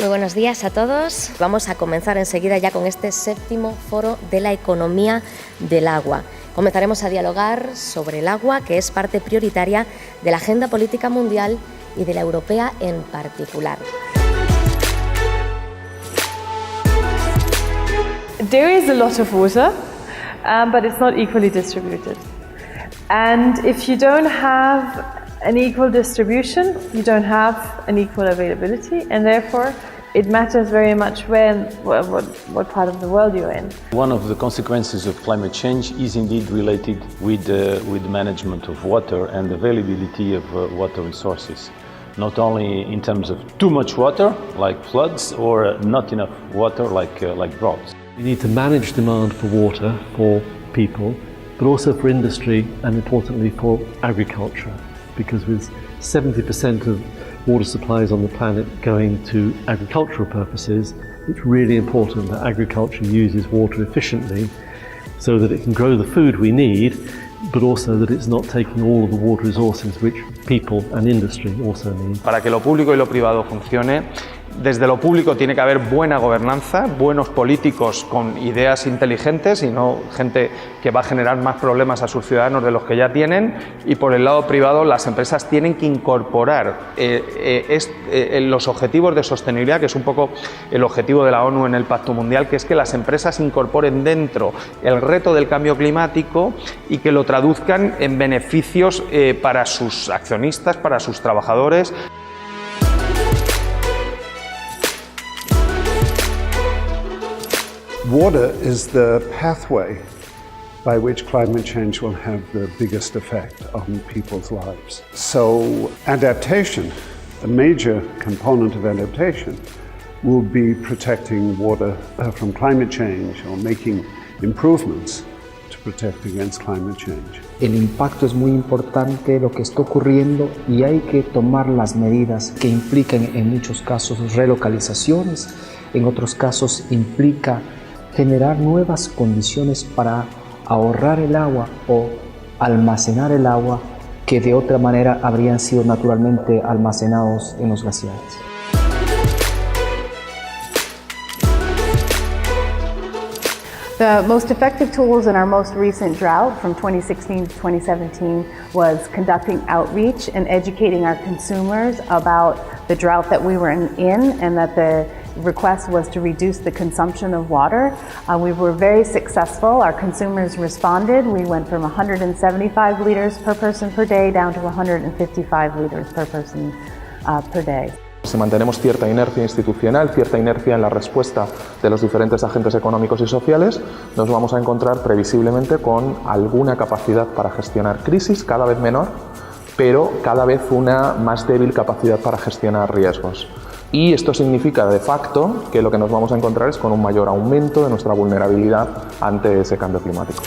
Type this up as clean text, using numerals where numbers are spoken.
Muy buenos días a todos. Vamos a comenzar enseguida ya con este séptimo foro de la economía del agua. Comenzaremos a dialogar sobre el agua, que es parte prioritaria de la agenda política mundial y de la europea en particular. There is a lot of water, but it's not equally distributed. And if you don't have an equal distribution, you don't have an equal availability, and therefore it matters very much what part of the world you're in. One of the consequences of climate change is indeed related with management of water and availability of water resources. Not only in terms of too much water, like floods, or not enough water, like droughts. We need to manage demand for water for people, but also for industry and importantly for agriculture, because with 70% of water supplies on the planet going to agricultural purposes, it's really important that agriculture uses water efficiently so that it can grow the food we need, but also that it's not taking all of the water resources which people and industry also need. Para que lo público y lo privado funcione, desde lo público tiene que haber buena gobernanza, buenos políticos con ideas inteligentes y no gente que va a generar más problemas a sus ciudadanos de los que ya tienen, y por el lado privado las empresas tienen que incorporar los objetivos de sostenibilidad, que es un poco el objetivo de la ONU en el Pacto Mundial, que es que las empresas incorporen dentro el reto del cambio climático y que lo traduzcan en beneficios para sus accionistas, para sus trabajadores. Water is the pathway by which climate change will have the biggest effect on people's lives. So adaptation, a major component of adaptation, will be protecting water from climate change or making improvements to protect against climate change. El impacto es muy importante, lo que está ocurriendo, y hay que tomar las medidas que implican en muchos casos relocalizaciones, en otros casos implica generar nuevas condiciones para ahorrar el agua o almacenar el agua que de otra manera habrían sido naturalmente almacenados en los glaciares. The most effective tools in our most recent drought from 2016 to 2017 was conducting outreach and educating our consumers about the drought that we were in and that the request was to reduce the consumption of water. We were very successful. Our consumers responded. We went from 175 liters per person per day down to 155 liters per person per day. Si mantenemos cierta inercia institucional, cierta inercia en la respuesta de los diferentes agentes económicos y sociales, nos vamos a encontrar previsiblemente con alguna capacidad para gestionar crisis, cada vez menor, pero cada vez una más débil capacidad para gestionar riesgos. Y esto significa de facto que lo que nos vamos a encontrar es con un mayor aumento de nuestra vulnerabilidad ante ese cambio climático.